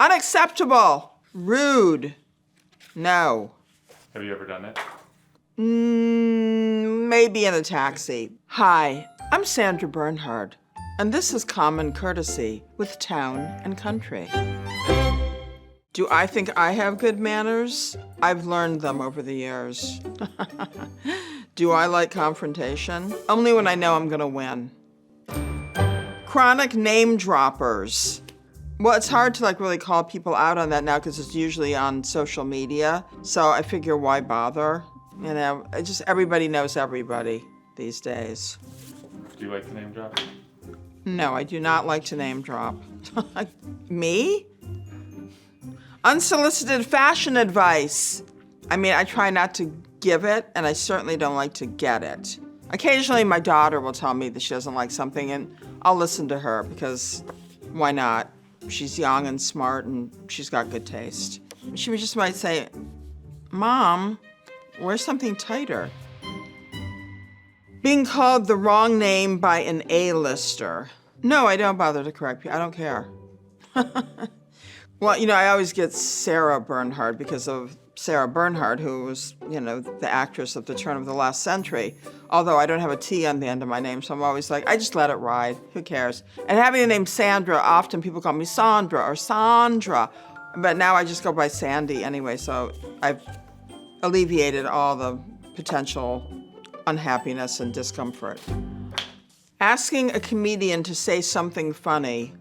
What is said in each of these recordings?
Unacceptable. Rude. No. Have you ever done it? Maybe in a taxi. Hi, I'm Sandra Bernhard, and this is Common Courtesy with Town and Country. Do I think I have good manners? I've learned them over the years. Do I like confrontation? Only when I know I'm gonna win. Chronic name droppers. Well, it's hard to really call people out on that now because it's usually on social media. So I figure why bother? You know, everybody knows everybody these days. Do you like to name drop? No, I do not like to name drop. Me? Unsolicited fashion advice. I mean, I try not to give it, and I certainly don't like to get it. Occasionally, my daughter will tell me that she doesn't like something, and I'll listen to her because why not? She's young and smart, and she's got good taste. She just might say, Mom, wear something tighter. Being called the wrong name by an A-lister. No, I don't bother to correct people. I don't care. Well, I always get Sandra Bernhard because of Sandra Bernhard, who was, the actress of the turn of the last century. Although I don't have a T on the end of my name, so I'm always like, I just let it ride. Who cares? And having the name Sandra, often people call me Sandra or Sandra. But now I just go by Sandy anyway, so I've alleviated all the potential unhappiness and discomfort. Asking a comedian to say something funny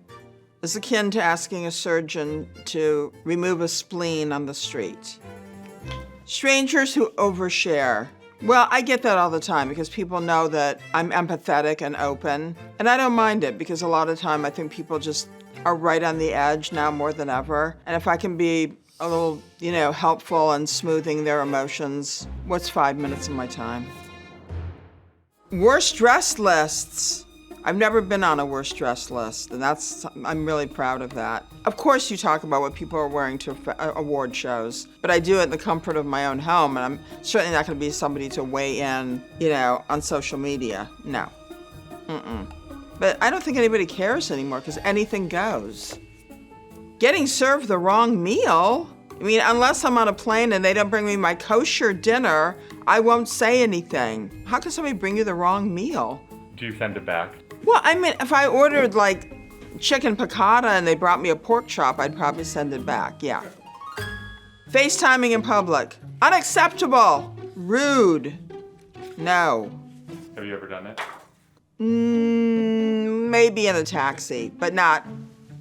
is akin to asking a surgeon to remove a spleen on the street. Strangers who overshare. Well, I get that all the time because people know that I'm empathetic and open, and I don't mind it because a lot of time I think people just are right on the edge now more than ever. And if I can be a little, helpful and smoothing their emotions, what's 5 minutes of my time? Worst dress lists. I've never been on a worst dress list, and I'm really proud of that. Of course you talk about what people are wearing to award shows, but I do it in the comfort of my own home, and I'm certainly not gonna be somebody to weigh in, on social media. No. But I don't think anybody cares anymore because anything goes. Getting served the wrong meal? I mean, unless I'm on a plane and they don't bring me my kosher dinner, I won't say anything. How can somebody bring you the wrong meal? Do you send it back? Well, I mean, if I ordered chicken piccata and they brought me a pork chop, I'd probably send it back, yeah. FaceTiming in public. Unacceptable. Rude. No. Have you ever done it? Maybe in a taxi, but not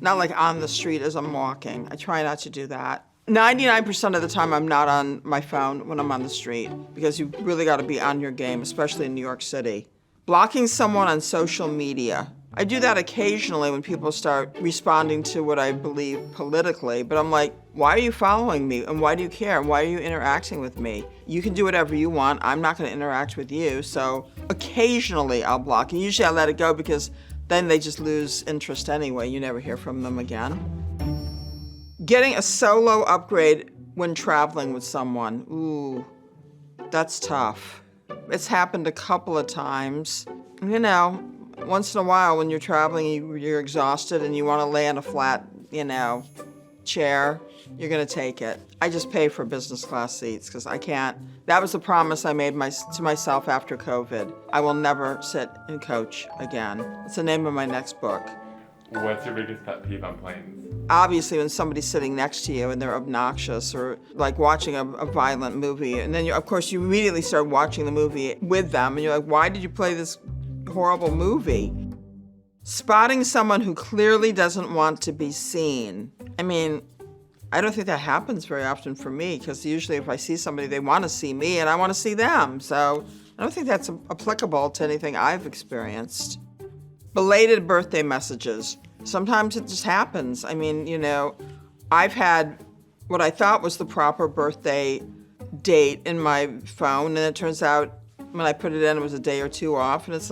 on the street as I'm walking. I try not to do that. 99% of the time I'm not on my phone when I'm on the street because you really got to be on your game, especially in New York City. Blocking someone on social media. I do that occasionally when people start responding to what I believe politically, but I'm like, why are you following me? And why do you care? And why are you interacting with me? You can do whatever you want. I'm not going to interact with you. So occasionally I'll block. And usually I let it go because then they just lose interest anyway. You never hear from them again. Getting a solo upgrade when traveling with someone. Ooh, that's tough. It's happened a couple of times. Once in a while when you're traveling, you're exhausted and you want to lay on a flat, chair, you're going to take it. I just pay for business class seats because I can't. That was the promise I made to myself after COVID. I will never sit and coach again. It's the name of my next book. What's your biggest pet peeve on planes? Obviously, when somebody's sitting next to you and they're obnoxious or watching a violent movie, and then you immediately start watching the movie with them, and you're like, why did you play this horrible movie? Spotting someone who clearly doesn't want to be seen. I mean, I don't think that happens very often for me because usually if I see somebody, they want to see me and I want to see them. So I don't think that's applicable to anything I've experienced. Belated birthday messages. Sometimes it just happens. I mean, I've had what I thought was the proper birthday date in my phone, and it turns out when I put it in, it was a day or two off, and it's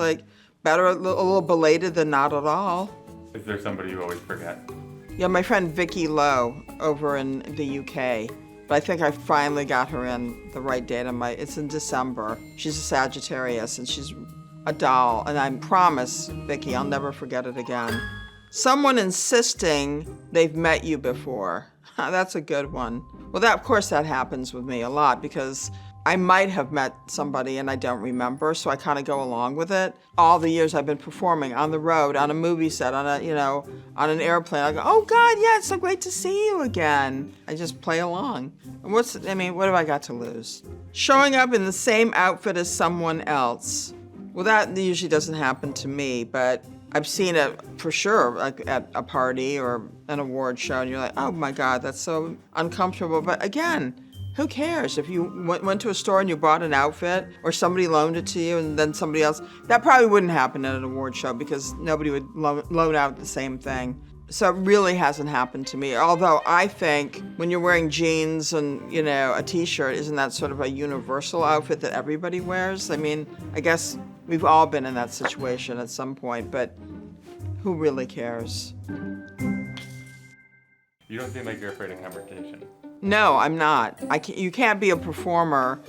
better a little belated than not at all. Is there somebody you always forget? Yeah, my friend Vicky Lowe over in the UK. But I think I finally got her in the right date. It's in December. She's a Sagittarius, and she's a doll. And I promise, Vicky, I'll never forget it again. Someone insisting they've met you before. That's a good one. Well, of course that happens with me a lot because I might have met somebody and I don't remember, so I kind of go along with it. All the years I've been performing on the road, on a movie set, on on an airplane, I go, oh God, yeah, it's so great to see you again. I just play along. And what have I got to lose? Showing up in the same outfit as someone else. Well, that usually doesn't happen to me, but I've seen it for sure, like at a party or an award show, and you're like, oh my God, that's so uncomfortable. But again, who cares? If you went to a store and you bought an outfit or somebody loaned it to you and then somebody else, that probably wouldn't happen at an award show because nobody would loan out the same thing. So it really hasn't happened to me. Although I think when you're wearing jeans and, a t-shirt, isn't that sort of a universal outfit that everybody wears? I mean, I guess we've all been in that situation at some point, but who really cares? You don't seem like you're afraid of confrontation. No, I'm not. You can't be a performer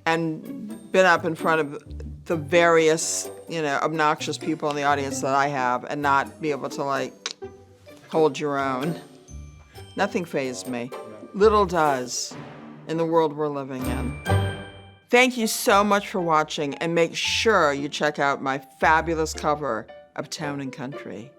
and been up in front of the various, obnoxious people in the audience that I have and not be able to, hold your own. Nothing fazed me. Little does in the world we're living in. Thank you so much for watching, and make sure you check out my fabulous cover of Town and Country.